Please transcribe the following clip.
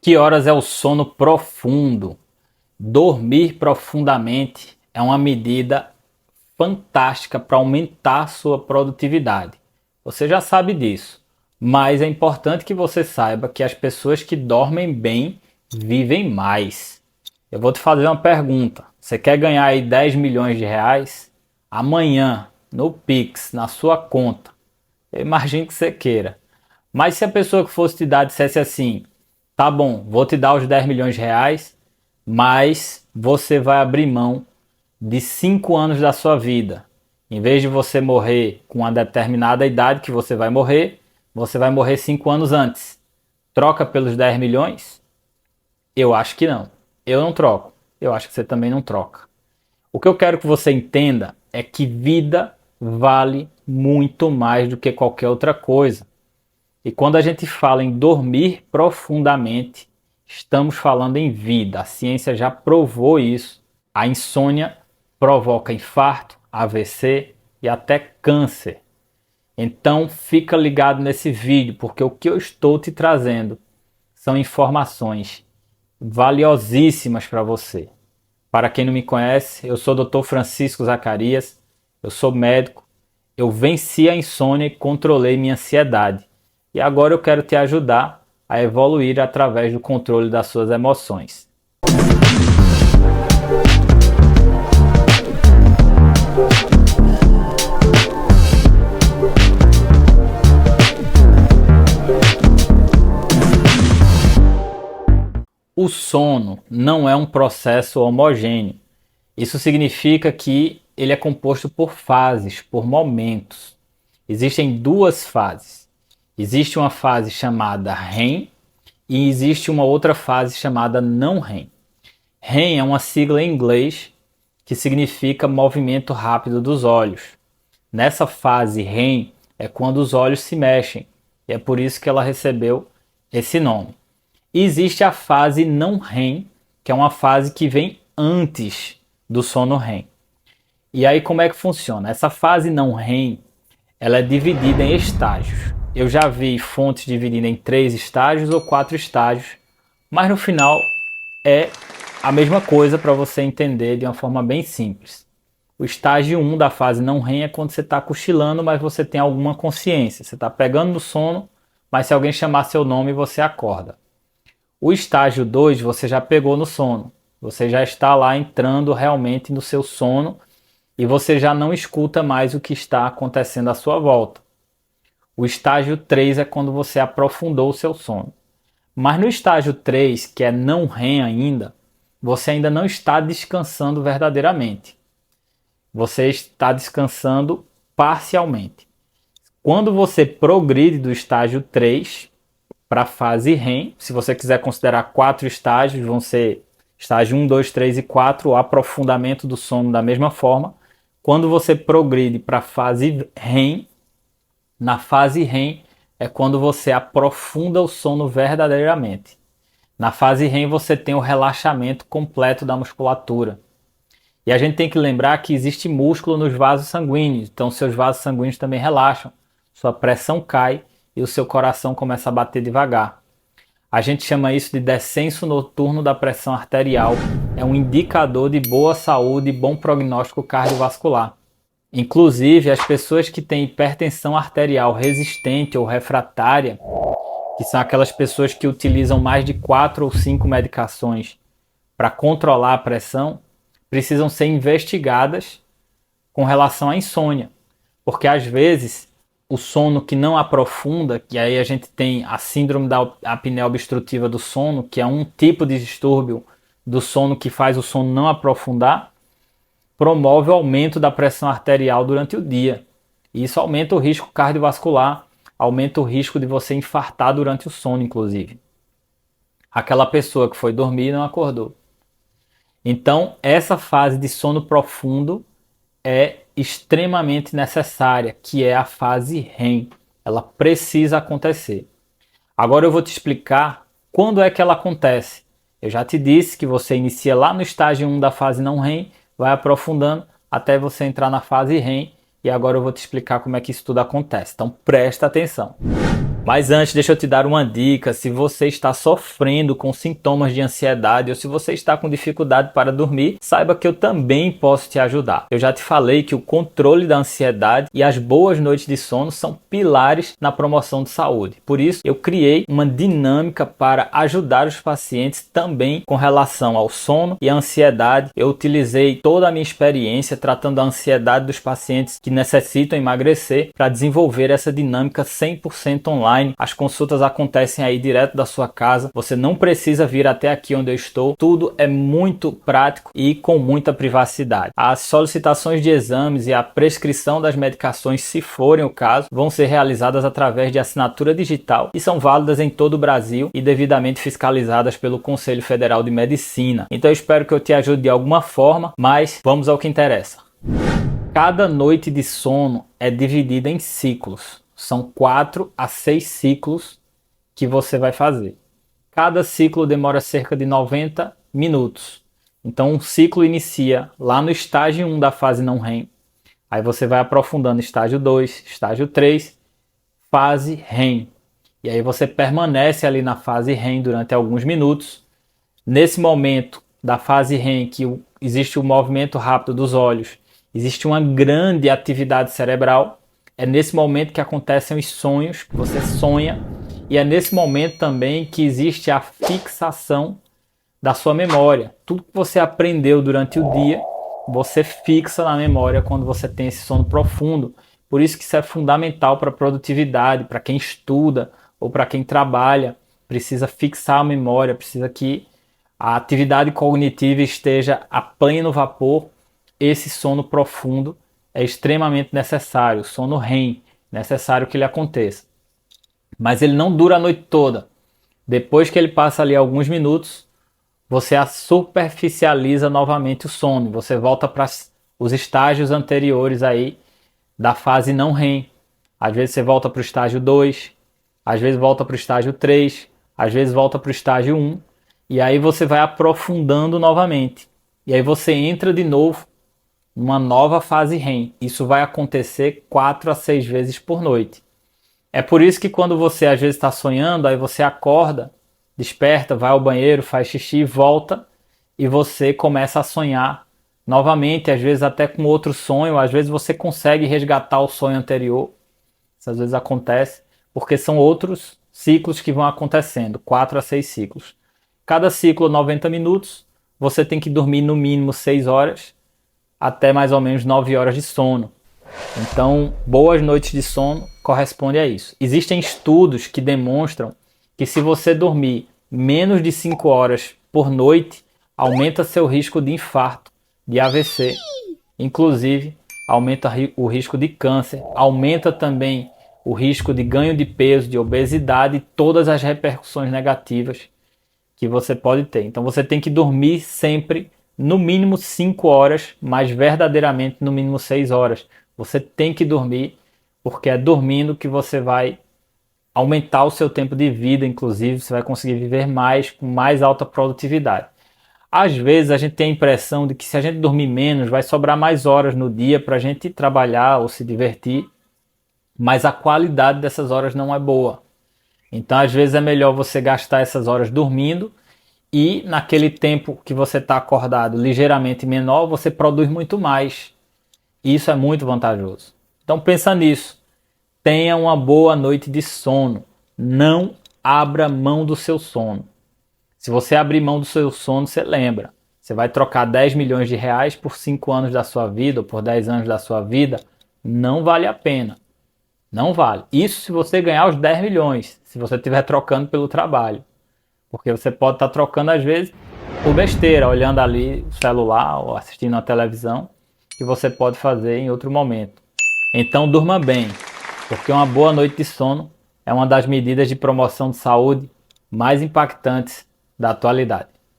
Que horas é o sono profundo? Dormir profundamente é uma medida fantástica para aumentar a sua produtividade. Você já sabe disso, mas é importante que você saiba que as pessoas que dormem bem vivem mais. Eu vou te fazer uma pergunta. Você quer ganhar aí 10 milhões de reais? Amanhã, no Pix, na sua conta. Eu imagino que você queira. Mas se a pessoa que fosse te dar dissesse assim: tá bom, vou te dar os 10 milhões de reais, mas você vai abrir mão de 5 anos da sua vida. Em vez de você morrer com uma determinada idade que você vai morrer 5 anos antes. Troca pelos 10 milhões? Eu acho que não. Eu não troco. Eu acho que você também não troca. O que eu quero que você entenda é que vida vale muito mais do que qualquer outra coisa. E quando a gente fala em dormir profundamente, estamos falando em vida. A ciência já provou isso. A insônia provoca infarto, AVC e até câncer. Então fica ligado nesse vídeo, porque o que eu estou te trazendo são informações valiosíssimas para você. Para quem não me conhece, eu sou o Dr. Francisco Zacarias, eu sou médico, eu venci a insônia e controlei minha ansiedade. E agora eu quero te ajudar a evoluir através do controle das suas emoções. O sono não é um processo homogêneo. Isso significa que ele é composto por fases, por momentos. Existem duas fases. Existe uma fase chamada REM e existe uma outra fase chamada não REM. REM é uma sigla em inglês que significa movimento rápido dos olhos. Nessa fase REM é quando os olhos se mexem e é por isso que ela recebeu esse nome. E existe a fase não REM, que é uma fase que vem antes do sono REM. E aí como é que funciona? Essa fase não REM, ela é dividida em estágios. Eu já vi fontes dividindo em 3 estágios ou 4 estágios, mas no final é a mesma coisa para você entender de uma forma bem simples. O estágio 1 da fase não REM é quando você está cochilando, mas você tem alguma consciência. Você está pegando no sono, mas se alguém chamar seu nome, você acorda. O estágio 2 você já pegou no sono. Você já está lá entrando realmente no seu sono e você já não escuta mais o que está acontecendo à sua volta. O estágio 3 é quando você aprofundou o seu sono. Mas no estágio 3, que é não REM ainda, você ainda não está descansando verdadeiramente. Você está descansando parcialmente. Quando você progride do estágio 3 para a fase REM, se você quiser considerar 4 estágios, vão ser estágio 1, 2, 3 e 4, o aprofundamento do sono da mesma forma. Quando você progride para a fase REM, na fase REM é quando você aprofunda o sono verdadeiramente. Na fase REM você tem o relaxamento completo da musculatura. E a gente tem que lembrar que existe músculo nos vasos sanguíneos, então seus vasos sanguíneos também relaxam, sua pressão cai e o seu coração começa a bater devagar. A gente chama isso de descenso noturno da pressão arterial. É um indicador de boa saúde e bom prognóstico cardiovascular. Inclusive, as pessoas que têm hipertensão arterial resistente ou refratária, que são aquelas pessoas que utilizam mais de 4 ou 5 medicações para controlar a pressão, precisam ser investigadas com relação à insônia. Porque às vezes o sono que não aprofunda, que aí a gente tem a síndrome da apneia obstrutiva do sono, que é um tipo de distúrbio do sono que faz o sono não aprofundar, promove o aumento da pressão arterial durante o dia. E isso aumenta o risco cardiovascular, aumenta o risco de você infartar durante o sono, inclusive. Aquela pessoa que foi dormir e não acordou. Então, essa fase de sono profundo é extremamente necessária, que é a fase REM. Ela precisa acontecer. Agora eu vou te explicar quando é que ela acontece. Eu já te disse que você inicia lá no estágio 1 da fase não REM, vai aprofundando até você entrar na fase REM, e agora eu vou te explicar como é que isso tudo acontece. Então presta atenção. Mas antes, deixa eu te dar uma dica. Se você está sofrendo com sintomas de ansiedade ou se você está com dificuldade para dormir, saiba que eu também posso te ajudar. Eu já te falei que o controle da ansiedade e as boas noites de sono são pilares na promoção de saúde. Por isso, eu criei uma dinâmica para ajudar os pacientes também com relação ao sono e à ansiedade. Eu utilizei toda a minha experiência tratando a ansiedade dos pacientes que necessitam emagrecer para desenvolver essa dinâmica 100% online. As consultas acontecem aí direto da sua casa. Você não precisa vir até aqui onde eu estou. Tudo é muito prático e com muita privacidade. As solicitações de exames e a prescrição das medicações, se forem o caso, vão ser realizadas através de assinatura digital e são válidas em todo o Brasil e devidamente fiscalizadas pelo Conselho Federal de Medicina. Então eu espero que eu te ajude de alguma forma, mas vamos ao que interessa. Cada noite de sono é dividida em ciclos. São 4 a 6 ciclos que você vai fazer. Cada ciclo demora cerca de 90 minutos. Então um ciclo inicia lá no estágio 1 da fase não REM. Aí você vai aprofundando estágio 2, estágio 3, fase REM. E aí você permanece ali na fase REM durante alguns minutos. Nesse momento da fase REM, que existe o movimento rápido dos olhos, existe uma grande atividade cerebral. É nesse momento que acontecem os sonhos, que você sonha, e é nesse momento também que existe a fixação da sua memória. Tudo que você aprendeu durante o dia, você fixa na memória quando você tem esse sono profundo. Por isso que isso é fundamental para a produtividade, para quem estuda ou para quem trabalha. Precisa fixar a memória, precisa que a atividade cognitiva esteja a pleno vapor. Esse sono profundo é extremamente necessário, o sono REM, necessário que ele aconteça. Mas ele não dura a noite toda. Depois que ele passa ali alguns minutos, você superficializa novamente o sono. Você volta para os estágios anteriores aí da fase não REM. Às vezes você volta para o estágio 2, às vezes volta para o estágio 3, às vezes volta para o estágio 1. E aí você vai aprofundando novamente. E aí você entra de novo uma nova fase REM. Isso vai acontecer 4 a 6 vezes por noite. É por isso que quando você às vezes está sonhando, aí você acorda, desperta, vai ao banheiro, faz xixi, volta e você começa a sonhar novamente, às vezes até com outro sonho, às vezes você consegue resgatar o sonho anterior. Isso às vezes acontece, porque são outros ciclos que vão acontecendo, 4 a 6 ciclos. Cada ciclo 90 minutos, você tem que dormir no mínimo 6 horas, até mais ou menos 9 horas de sono. Então, boas noites de sono corresponde a isso. Existem estudos que demonstram que se você dormir menos de 5 horas por noite, aumenta seu risco de infarto, de AVC. Inclusive, aumenta o risco de câncer, aumenta também o risco de ganho de peso, de obesidade e todas as repercussões negativas que você pode ter. Então, você tem que dormir sempre no mínimo 5 horas, mas verdadeiramente no mínimo 6 horas. Você tem que dormir, porque é dormindo que você vai aumentar o seu tempo de vida, inclusive, você vai conseguir viver mais, com mais alta produtividade. Às vezes a gente tem a impressão de que se a gente dormir menos, vai sobrar mais horas no dia para a gente trabalhar ou se divertir, mas a qualidade dessas horas não é boa. Então, às vezes é melhor você gastar essas horas dormindo e naquele tempo que você está acordado ligeiramente menor, você produz muito mais. E isso é muito vantajoso. Então pensa nisso. Tenha uma boa noite de sono. Não abra mão do seu sono. Se você abrir mão do seu sono, você lembra. Você vai trocar 10 milhões de reais por 5 anos da sua vida ou por 10 anos da sua vida. Não vale a pena. Não vale. Isso se você ganhar os 10 milhões. Se você estiver trocando pelo trabalho. Porque você pode estar trocando às vezes por besteira, olhando ali o celular ou assistindo a televisão, que você pode fazer em outro momento. Então durma bem, porque uma boa noite de sono é uma das medidas de promoção de saúde mais impactantes da atualidade.